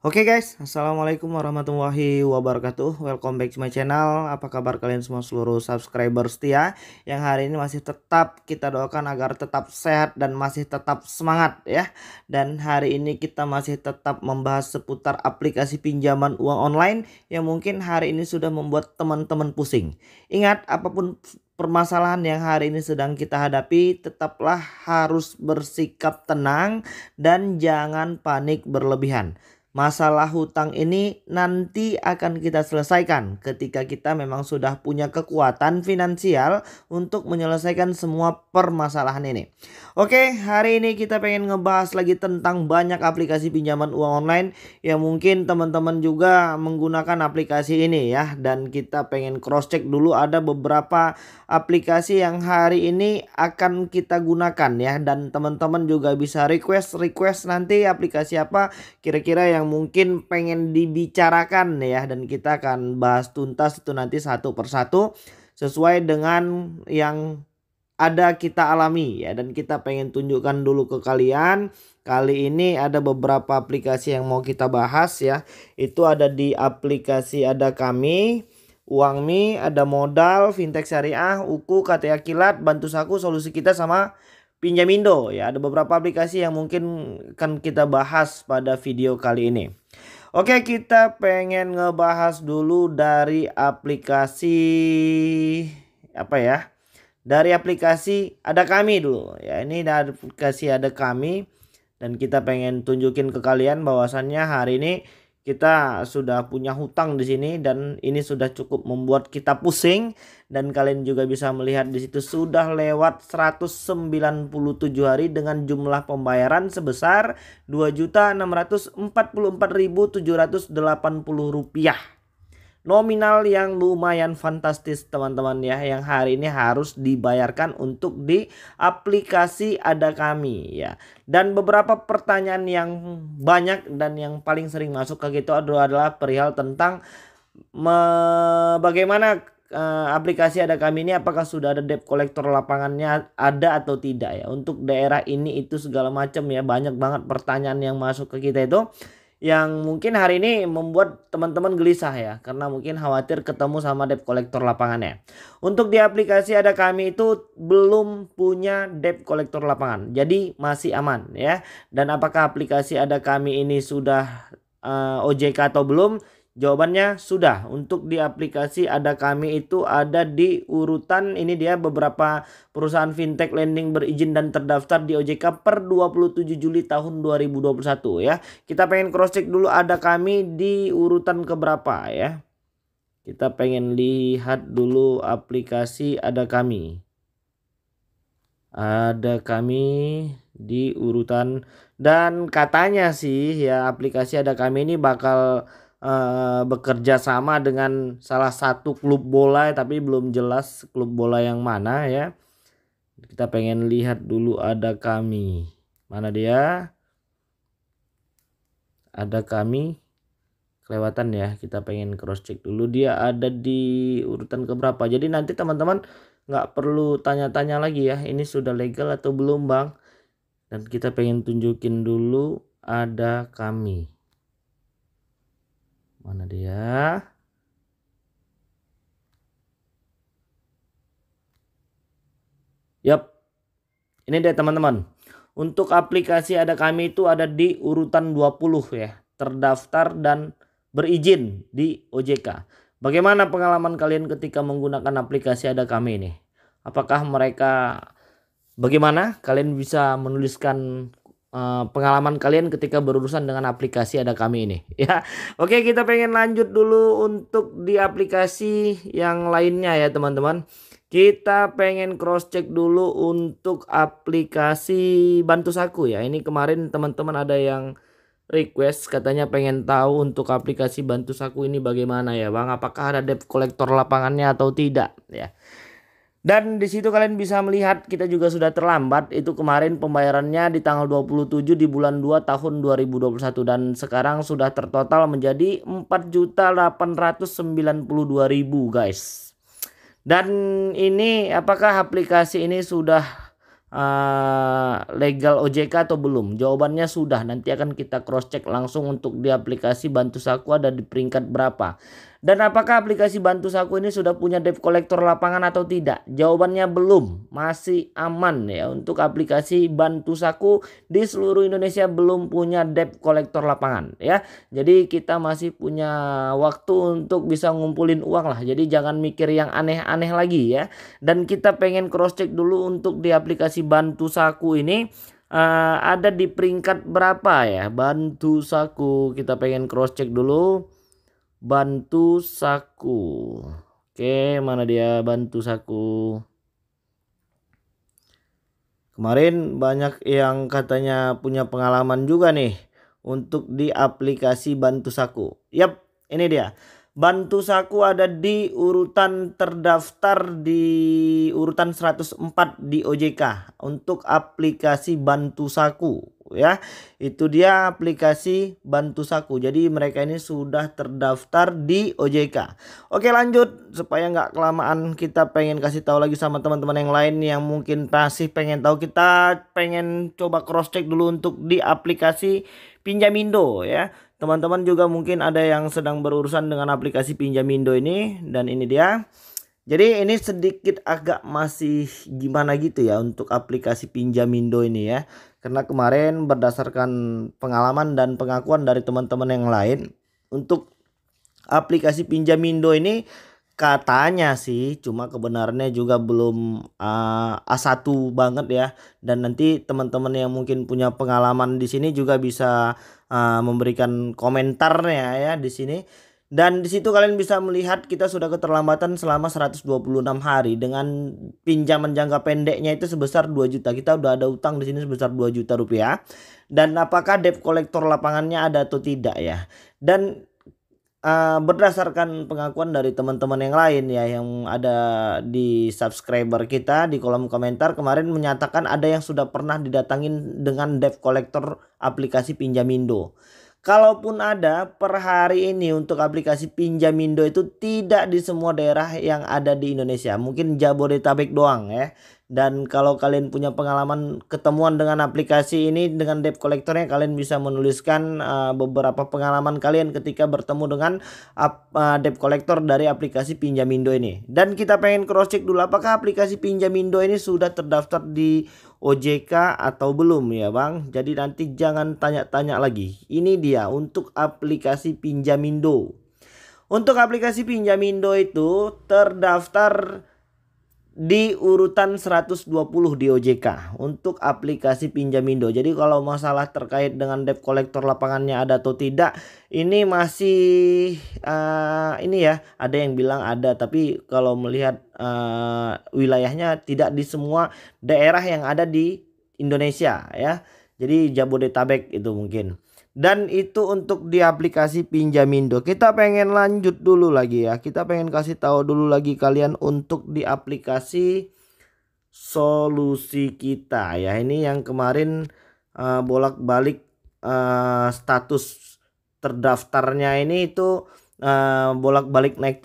Oke guys, assalamualaikum warahmatullahi wabarakatuh. Welcome back to my channel. Apa kabar kalian semua seluruh subscriber setia yang hari ini masih tetap kita doakan agar tetap sehat dan masih tetap semangat ya. Dan hari ini kita masih tetap membahas seputar aplikasi pinjaman uang online yang mungkin hari ini sudah membuat teman-teman pusing. Ingat, apapun permasalahan yang hari ini sedang kita hadapi, tetaplah harus bersikap tenang dan jangan panik berlebihan. Masalah hutang ini nanti akan kita selesaikan ketika kita memang sudah punya kekuatan finansial untuk menyelesaikan semua permasalahan ini. Oke, hari ini kita pengen ngebahas lagi tentang banyak aplikasi pinjaman uang online yang mungkin teman-teman juga menggunakan aplikasi ini ya. Dan kita pengen cross check dulu ada beberapa aplikasi yang hari ini akan kita gunakan ya. Dan teman-teman juga bisa request nanti aplikasi apa kira-kira yang mungkin pengen dibicarakan ya, dan kita akan bahas tuntas itu nanti satu persatu sesuai dengan yang ada kita alami ya. Dan kita pengen tunjukkan dulu ke kalian, kali ini ada beberapa aplikasi yang mau kita bahas ya. Itu ada di aplikasi ada kami, Uangmi, ada Modal, Fintech Syariah, Uku, KTA Kilat, Bantu Saku, Solusi Kita, sama Pinjamindo ya. Ada beberapa aplikasi yang mungkin akan kita bahas pada video kali ini. Oke, kita pengen ngebahas dulu dari aplikasi apa ya? Dari aplikasi ada kami dulu ya. Ini dari aplikasi ada kami, dan kita pengen tunjukin ke kalian bahwasannya hari ini kita sudah punya hutang di sini dan ini sudah cukup membuat kita pusing. Dan kalian juga bisa melihat di situ sudah lewat 197 hari dengan jumlah pembayaran sebesar Rp2.644.780. Nominal yang lumayan fantastis teman-teman ya, yang hari ini harus dibayarkan untuk di aplikasi ada kami ya. Dan beberapa pertanyaan yang banyak dan yang paling sering masuk ke kita adalah perihal tentang bagaimana aplikasi ada kami ini, apakah sudah ada debt collector lapangannya ada atau tidak ya, untuk daerah ini itu segala macam ya. Banyak banget pertanyaan yang masuk ke kita itu yang mungkin hari ini membuat teman-teman gelisah ya, karena mungkin khawatir ketemu sama debt collector lapangannya. Untuk di aplikasi ada kami itu belum punya debt collector lapangan, jadi masih aman ya. Dan apakah aplikasi ada kami ini sudah OJK atau belum? Jawabannya sudah. Untuk di aplikasi ada kami itu ada di urutan ini, dia beberapa perusahaan fintech lending berizin dan terdaftar di OJK per 27 Juli tahun 2021 ya. Kita pengen cross check dulu ada kami di urutan keberapa ya. Kita pengen lihat dulu aplikasi ada kami. Ada kami di urutan, dan katanya sih ya aplikasi ada kami ini bakal bekerja sama dengan salah satu klub bola, tapi belum jelas klub bola yang mana ya. Kita pengen lihat dulu ada kami. Mana dia? Ada kami kelewatan ya. Kita pengen cross check dulu dia ada di urutan keberapa. Jadi nanti teman-teman nggak perlu tanya-tanya lagi ya, ini sudah legal atau belum bang. Dan kita pengen tunjukin dulu ada kami. Mana dia? Yap, ini dia teman-teman. Untuk aplikasi ada kami itu ada di urutan 20 ya. Terdaftar dan berizin di OJK. Bagaimana pengalaman kalian ketika menggunakan aplikasi ada kami ini? Apakah mereka bagaimana? Kalian bisa menuliskan pengalaman kalian ketika berurusan dengan aplikasi ada kami ini ya. Oke, kita pengen lanjut dulu untuk di aplikasi yang lainnya ya teman-teman. Kita pengen cross check dulu untuk aplikasi Bantu Saku ya. Ini kemarin teman-teman ada yang request katanya pengen tahu untuk aplikasi Bantu Saku ini bagaimana ya bang, apakah ada debt collector lapangannya atau tidak ya. Dan di situ kalian bisa melihat kita juga sudah terlambat. Itu kemarin pembayarannya di tanggal 27 di bulan 2 tahun 2021 dan sekarang sudah tertotal menjadi 4.892.000 guys. Dan ini apakah aplikasi ini sudah legal OJK atau belum? Jawabannya sudah. Nanti akan kita cross check langsung untuk di aplikasi Bantu Saku ada di peringkat berapa. Dan apakah aplikasi Bantu Saku ini sudah punya debt collector lapangan atau tidak? Jawabannya belum, masih aman ya untuk aplikasi Bantu Saku di seluruh Indonesia belum punya debt collector lapangan ya. Jadi kita masih punya waktu untuk bisa ngumpulin uang lah. Jadi jangan mikir yang aneh-aneh lagi ya. Dan kita pengen cross check dulu untuk di aplikasi Bantu Saku ini ada di peringkat berapa ya? Bantu Saku kita pengen cross check dulu. Bantu Saku. Oke, mana dia Bantu Saku? Kemarin banyak yang katanya punya pengalaman juga nih untuk di aplikasi Bantu Saku. Yap, ini dia. Bantu Saku ada di urutan terdaftar di urutan 104 di OJK untuk aplikasi Bantu Saku ya. Itu dia aplikasi Bantu Saku. Jadi mereka ini sudah terdaftar di OJK. Oke, lanjut supaya nggak kelamaan, kita pengen kasih tahu lagi sama teman-teman yang lain yang mungkin masih pengen tahu. Kita pengen coba cross check dulu untuk di aplikasi Pinjamindo ya. Teman-teman juga mungkin ada yang sedang berurusan dengan aplikasi Pinjamindo ini, dan ini dia. Jadi ini sedikit agak masih gimana gitu ya untuk aplikasi Pinjamindo ini ya. Karena kemarin berdasarkan pengalaman dan pengakuan dari teman-teman yang lain untuk aplikasi Pinjamindo ini katanya sih, cuma kebenarannya juga belum A1 banget ya. Dan nanti teman-teman yang mungkin punya pengalaman di sini juga bisa memberikan komentarnya ya di sini. Dan di situ kalian bisa melihat kita sudah keterlambatan selama 126 hari dengan pinjaman jangka pendeknya itu sebesar 2 juta. Kita udah ada utang di sini sebesar 2 juta rupiah. Dan apakah debt collector lapangannya ada atau tidak ya? Dan berdasarkan pengakuan dari teman-teman yang lain ya yang ada di subscriber kita di kolom komentar kemarin menyatakan ada yang sudah pernah didatangin dengan debt collector aplikasi Pinjamindo. Kalaupun ada per hari ini untuk aplikasi Pinjamindo itu tidak di semua daerah yang ada di Indonesia. Mungkin Jabodetabek doang ya. Dan kalau kalian punya pengalaman ketemuan dengan aplikasi ini dengan debt collectornya, kalian bisa menuliskan beberapa pengalaman kalian ketika bertemu dengan debt collector dari aplikasi Pinjamindo ini. Dan kita pengen cross check dulu apakah aplikasi Pinjamindo ini sudah terdaftar di OJK atau belum ya Bang. Jadi nanti jangan tanya-tanya lagi. Ini dia untuk aplikasi Pinjamindo. Untuk aplikasi Pinjamindo itu terdaftar di urutan 120 di OJK untuk aplikasi Pinjamindo. Jadi kalau masalah terkait dengan debt collector lapangannya ada atau tidak, ini masih ini ya, ada yang bilang ada, tapi kalau melihat wilayahnya tidak di semua daerah yang ada di Indonesia ya. Jadi Jabodetabek itu mungkin. Dan itu untuk di aplikasi Pinjamindo. Kita pengen lanjut dulu lagi ya. Kita pengen kasih tahu dulu lagi kalian untuk di aplikasi Solusi Kita ya. Ini yang kemarin bolak-balik status terdaftarnya ini itu bolak-balik naik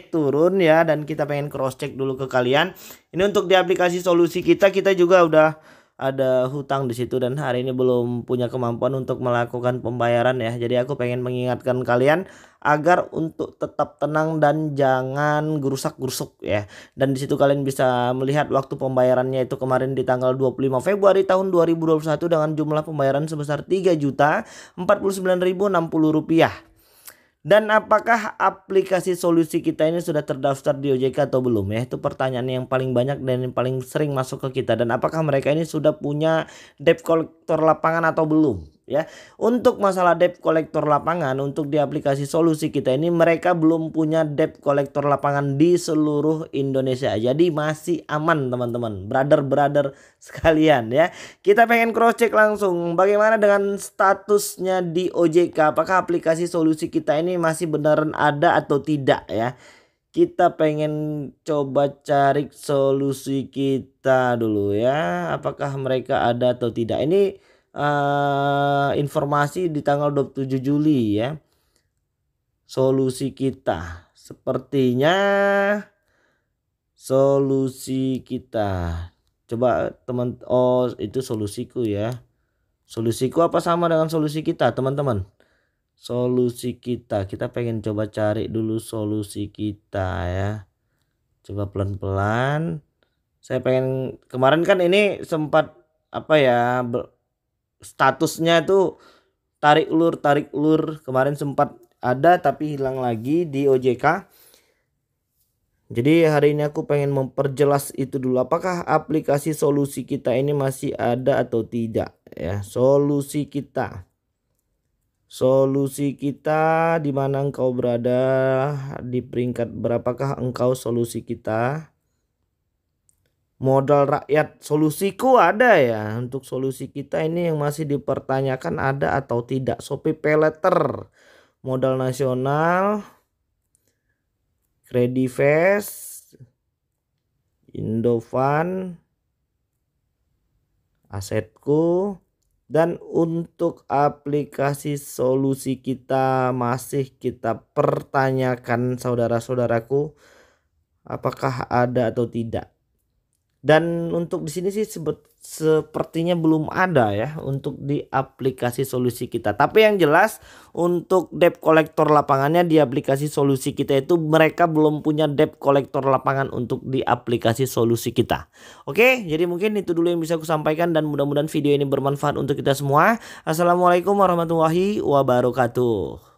turun ya. Dan kita pengen cross check dulu ke kalian. Ini untuk di aplikasi Solusi Kita juga udah ada hutang di situ dan hari ini belum punya kemampuan untuk melakukan pembayaran ya. Jadi aku pengen mengingatkan kalian agar untuk tetap tenang dan jangan gerusak-gerusuk ya. Dan di situ kalian bisa melihat waktu pembayarannya itu kemarin di tanggal 25 Februari tahun 2021 dengan jumlah pembayaran sebesar 3.049.060 rupiah. Dan apakah aplikasi Solusi Kita ini sudah terdaftar di OJK atau belum ya? Itu pertanyaan yang paling banyak dan yang paling sering masuk ke kita. Dan apakah mereka ini sudah punya debt collector lapangan atau belum ya? Untuk masalah debt collector lapangan untuk di aplikasi Solusi Kita ini mereka belum punya debt collector lapangan di seluruh Indonesia. Jadi masih aman teman-teman, brother-brother sekalian ya. Kita pengen cross check langsung bagaimana dengan statusnya di OJK. Apakah aplikasi Solusi Kita ini masih beneran ada atau tidak ya. Kita pengen coba cari Solusi Kita dulu ya. Apakah mereka ada atau tidak. Ini informasi di tanggal 27 Juli ya. Solusi Kita. Sepertinya Solusi Kita. Coba teman, oh itu solusiku ya. Solusiku apa sama dengan solusi kita teman-teman? Solusi kita pengen coba cari dulu solusi kita ya. Coba pelan-pelan. Saya pengen, kemarin kan ini sempat apa ya, statusnya itu tarik ulur kemarin sempat ada tapi hilang lagi di OJK. Jadi hari ini aku pengen memperjelas itu dulu, apakah aplikasi solusi kita ini masih ada atau tidak ya. Solusi kita di mana engkau berada, di peringkat berapakah engkau solusi kita. Modal rakyat, solusiku ada ya. Untuk solusi kita ini yang masih dipertanyakan ada atau tidak. Shopee Paylater, modal nasional, Credivest, Indofan, Asetku. Dan untuk aplikasi solusi kita masih kita pertanyakan saudara-saudaraku, apakah ada atau tidak. Dan untuk di sini sih sepertinya belum ada ya untuk di aplikasi solusi kita. Tapi yang jelas untuk debt collector lapangannya di aplikasi solusi kita itu mereka belum punya debt collector lapangan untuk di aplikasi solusi kita. Oke, jadi mungkin itu dulu yang bisa aku sampaikan dan mudah-mudahan video ini bermanfaat untuk kita semua. Assalamualaikum warahmatullahi wabarakatuh.